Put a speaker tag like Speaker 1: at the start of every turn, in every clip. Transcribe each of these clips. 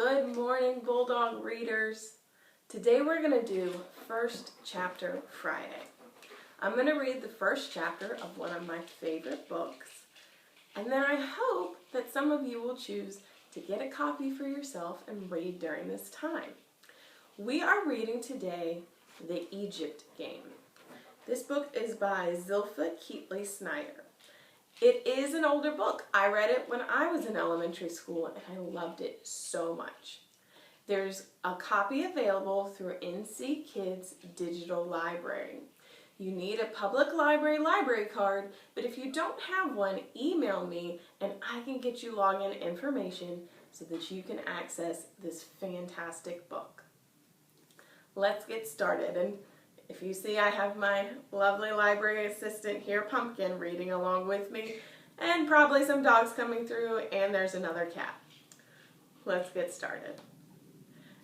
Speaker 1: Good morning, Bulldog readers. Today we're going to do First Chapter Friday. I'm going to read the first chapter of one of my favorite books, and then I hope that some of you will choose to get a copy for yourself and read during this time. We are reading today The Egypt Game. This book is by Zilpha Keatley Snyder. It is an older book. I read it when I was in elementary school and I loved it so much. There's a copy available through NC Kids Digital Library. You need a public library card, but if you don't have one, email me and I can get you login information so that you can access this fantastic book. Let's get started. And if you see, I have my lovely library assistant here, Pumpkin, reading along with me, and probably some dogs coming through, and there's another cat. Let's get started.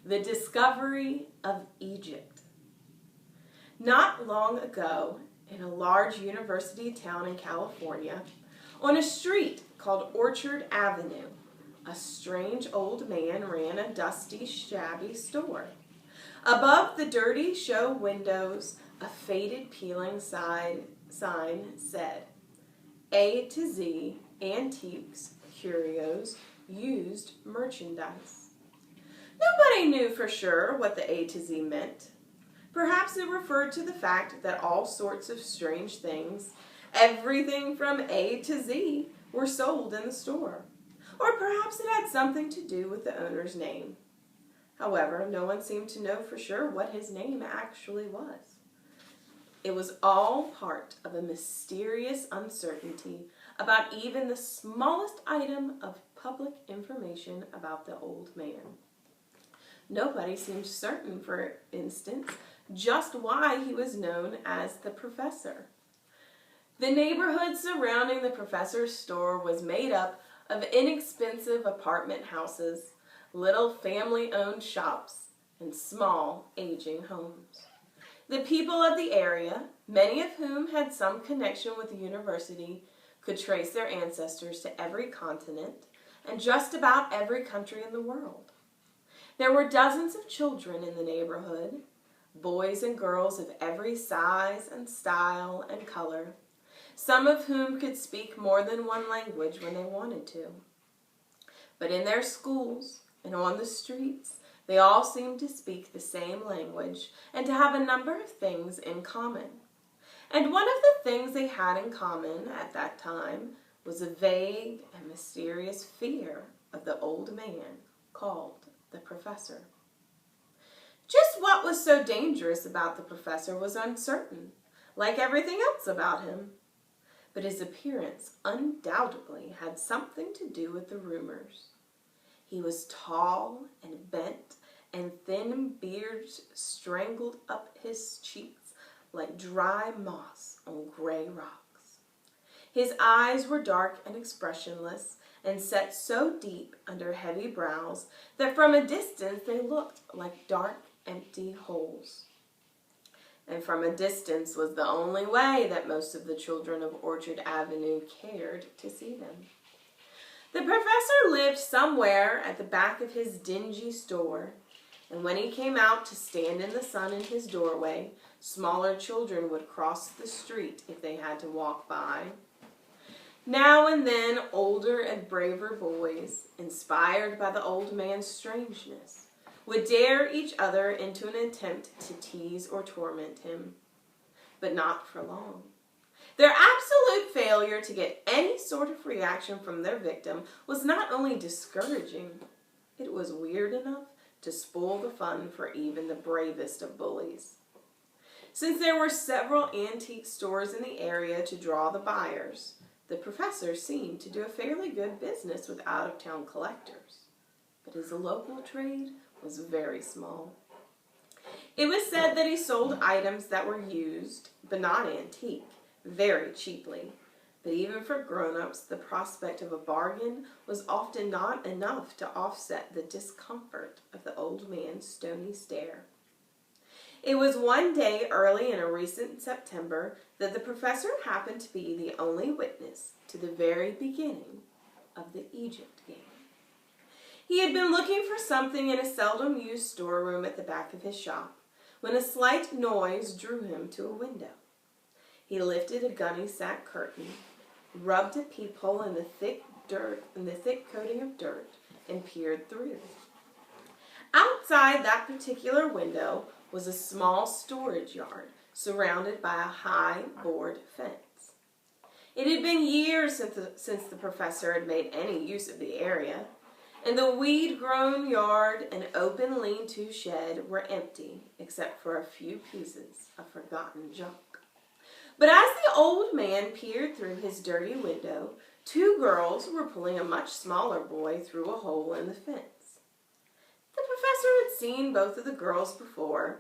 Speaker 1: The Discovery of Egypt. Not long ago, in a large university town in California, on a street called Orchard Avenue, a strange old man ran a dusty, shabby store. Above the dirty show windows, a faded peeling sign said, A to Z, Antiques, Curios, Used Merchandise. Nobody knew for sure what the A to Z meant. Perhaps it referred to the fact that all sorts of strange things, everything from A to Z, were sold in the store. Or perhaps it had something to do with the owner's name. However, no one seemed to know for sure what his name actually was. It was all part of a mysterious uncertainty about even the smallest item of public information about the old man. Nobody seemed certain, for instance, just why he was known as the Professor. The neighborhood surrounding the Professor's store was made up of inexpensive apartment houses, little family-owned shops, and small, aging homes. The people of the area, many of whom had some connection with the university, could trace their ancestors to every continent and just about every country in the world. There were dozens of children in the neighborhood, boys and girls of every size and style and color, some of whom could speak more than one language when they wanted to. But in their schools and on the streets, they all seemed to speak the same language and to have a number of things in common. And one of the things they had in common at that time was a vague and mysterious fear of the old man called the Professor. Just what was so dangerous about the Professor was uncertain, like everything else about him. But his appearance undoubtedly had something to do with the rumors. He was tall and bent, and thin beards strangled up his cheeks like dry moss on gray rocks. His eyes were dark and expressionless, and set so deep under heavy brows that from a distance they looked like dark, empty holes. And from a distance was the only way that most of the children of Orchard Avenue cared to see them. The Professor lived somewhere at the back of his dingy store, and when he came out to stand in the sun in his doorway, smaller children would cross the street if they had to walk by. Now and then, older and braver boys, inspired by the old man's strangeness, would dare each other into an attempt to tease or torment him. But not for long. Their absolute failure to get any sort of reaction from their victim was not only discouraging, it was weird enough to spoil the fun for even the bravest of bullies. Since there were several antique stores in the area to draw the buyers, the Professor seemed to do a fairly good business with out-of-town collectors. But his local trade was very small. It was said that he sold items that were used, but not antique, very cheaply. But even for grown-ups, the prospect of a bargain was often not enough to offset the discomfort of the old man's stony stare. It was one day early in a recent September that the Professor happened to be the only witness to the very beginning of the Egypt Game. He had been looking for something in a seldom-used storeroom at the back of his shop when a slight noise drew him to a window. He lifted a gunny sack curtain, rubbed a peephole in the thick coating of dirt, and peered through. Outside that particular window was a small storage yard surrounded by a high board fence. It had been years since the professor had made any use of the area, and the weed-grown yard and open lean-to shed were empty except for a few pieces of forgotten junk. But as the old man peered through his dirty window, two girls were pulling a much smaller boy through a hole in the fence. The professor had seen both of the girls before.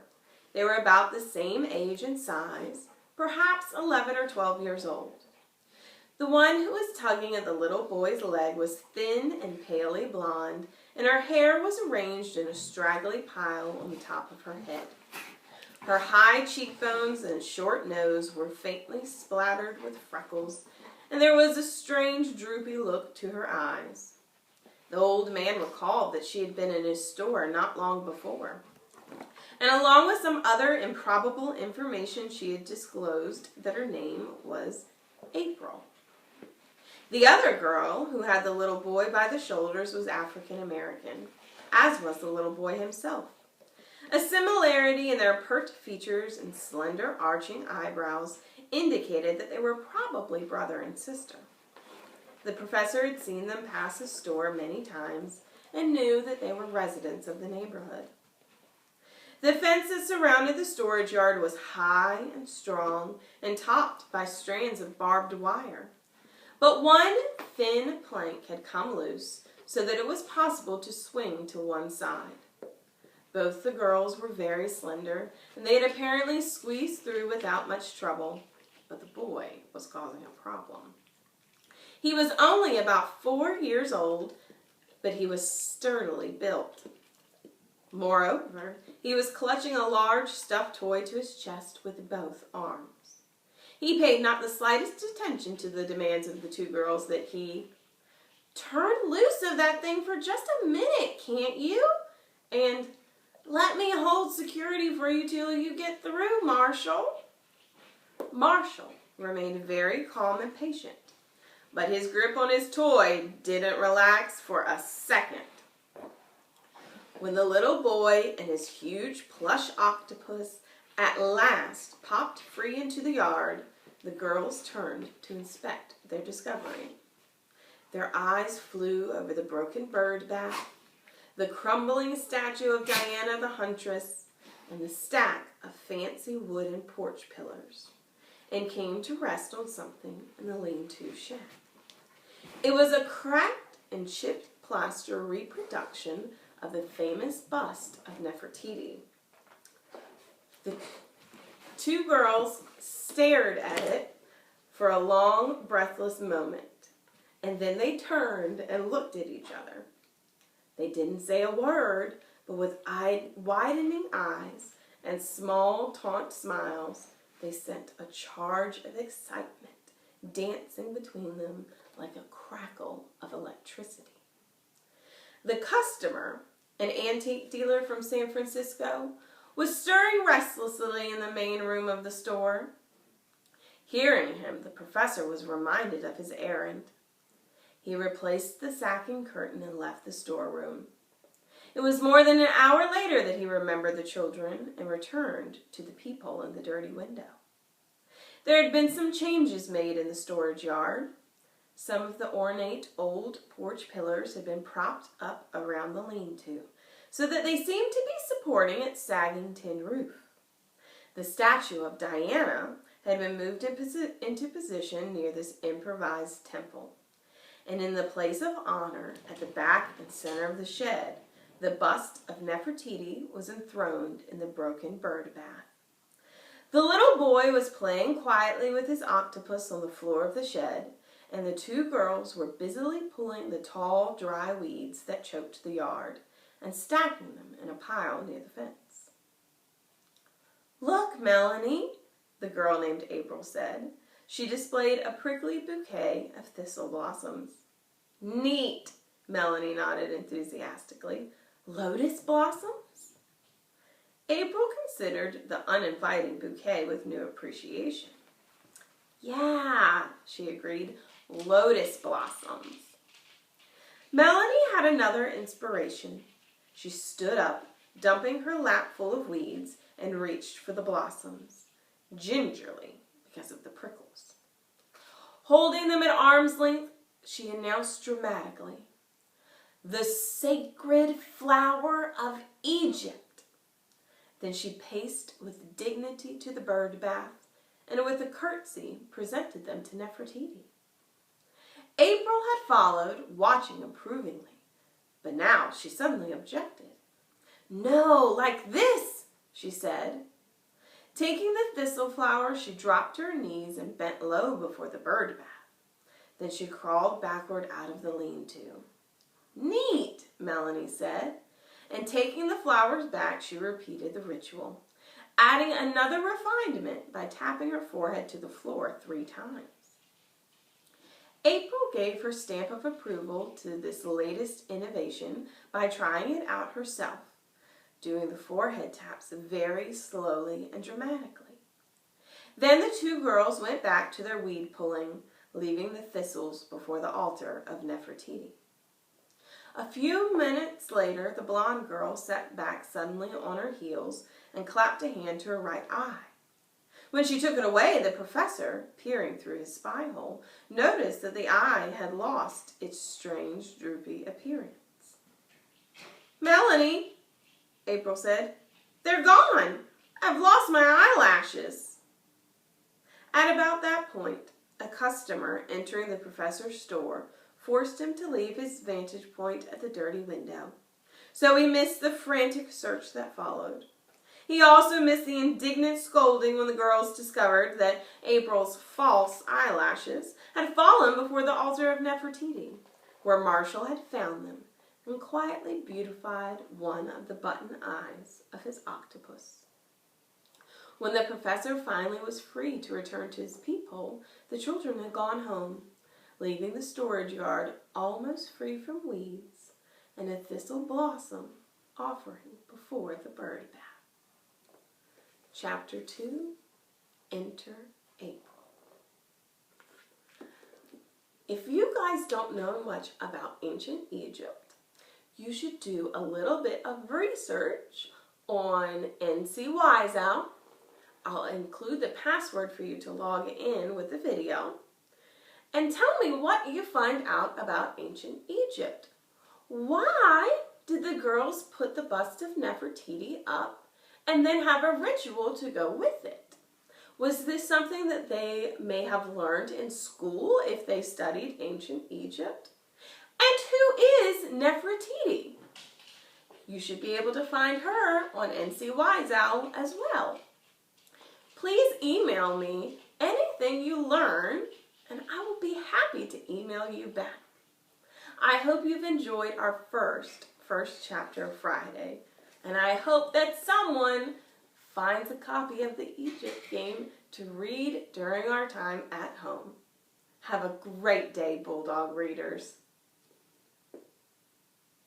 Speaker 1: They were about the same age and size, perhaps 11 or 12 years old. The one who was tugging at the little boy's leg was thin and palely blonde, and her hair was arranged in a straggly pile on the top of her head. Her high cheekbones and short nose were faintly splattered with freckles, and there was a strange droopy look to her eyes. The old man recalled that she had been in his store not long before, and along with some other improbable information she had disclosed that her name was April. The other girl, who had the little boy by the shoulders, was African American, as was the little boy himself. A similarity in their pert features and slender arching eyebrows indicated that they were probably brother and sister. The professor had seen them pass his store many times and knew that they were residents of the neighborhood. The fence that surrounded the storage yard was high and strong and topped by strands of barbed wire. But one thin plank had come loose so that it was possible to swing to one side. Both the girls were very slender, and they had apparently squeezed through without much trouble, but the boy was causing a problem. He was only about 4 years old, but he was sturdily built. Moreover, he was clutching a large stuffed toy to his chest with both arms. He paid not the slightest attention to the demands of the two girls that he turn loose of that thing for just a minute, can't you? And let me hold security for you till you get through, Marshall. Marshall remained very calm and patient, but his grip on his toy didn't relax for a second. When the little boy and his huge plush octopus at last popped free into the yard, the girls turned to inspect their discovery. Their eyes flew over the broken bird bath, the crumbling statue of Diana the Huntress, and the stack of fancy wooden porch pillars, and came to rest on something in the lean-to shed. It was a cracked and chipped plaster reproduction of the famous bust of Nefertiti. The two girls stared at it for a long, breathless moment, and then they turned and looked at each other. They didn't say a word, but with widening eyes and small taunt smiles, they sent a charge of excitement dancing between them like a crackle of electricity. The customer, an antique dealer from San Francisco, was stirring restlessly in the main room of the store. Hearing him, the professor was reminded of his errand. He replaced the sacking curtain and left the storeroom. It was more than an hour later that he remembered the children and returned to the peephole in the dirty window. There had been some changes made in the storage yard. Some of the ornate old porch pillars had been propped up around the lean-to, so that they seemed to be supporting its sagging tin roof. The statue of Diana had been moved into position near this improvised temple, and in the place of honor at the back and center of the shed, the bust of Nefertiti was enthroned in the broken bird bath. The little boy was playing quietly with his octopus on the floor of the shed, and the two girls were busily pulling the tall, dry weeds that choked the yard and stacking them in a pile near the fence. "Look, Melanie," the girl named April said. She displayed a prickly bouquet of thistle blossoms. "Neat," Melanie nodded enthusiastically. Lotus blossoms? April considered the uninviting bouquet with new appreciation. Yeah, she agreed. Lotus blossoms. Melanie had another inspiration. She stood up, dumping her lap full of weeds, and reached for the blossoms, gingerly because of the prickles. Holding them at arm's length, she announced dramatically, "The sacred flower of Egypt." Then she paced with dignity to the bird bath, and with a curtsy presented them to Nefertiti. April had followed, watching approvingly, but now she suddenly objected. "No, like this," she said. Taking the thistle flower, she dropped to her knees and bent low before the bird bath. Then she crawled backward out of the lean-to. "Neat," Melanie said, and taking the flowers back, she repeated the ritual, adding another refinement by tapping her forehead to the floor 3 times. April gave her stamp of approval to this latest innovation by trying it out herself, doing the forehead taps very slowly and dramatically. Then the 2 girls went back to their weed pulling, leaving the thistles before the altar of Nefertiti. A few minutes later, the blonde girl sat back suddenly on her heels and clapped a hand to her right eye. When she took it away, the professor, peering through his spy hole, noticed that the eye had lost its strange, droopy appearance. "Melanie," April said, "they're gone. I've lost my eyelashes." At about that point, a customer entering the professor's store forced him to leave his vantage point at the dirty window, so he missed the frantic search that followed. He also missed the indignant scolding when the girls discovered that April's false eyelashes had fallen before the altar of Nefertiti, where Marshall had found them and quietly beautified one of the button eyes of his octopus. When the professor finally was free to return to his peephole, the children had gone home, leaving the storage yard almost free from weeds and a thistle blossom offering before the bird bath. Chapter 2, Enter April. If you guys don't know much about ancient Egypt, you should do a little bit of research on NC Wiseout. I'll include the password for you to log in with the video. And tell me what you find out about ancient Egypt. Why did the girls put the bust of Nefertiti up and then have a ritual to go with it? Was this something that they may have learned in school if they studied ancient Egypt? And who is Nefertiti? You should be able to find her on NC Wiseout as well. Please email me anything you learn, and I will be happy to email you back. I hope you've enjoyed our first chapter Friday, and I hope that someone finds a copy of the Egypt game to read during our time at home. Have a great day, Bulldog readers.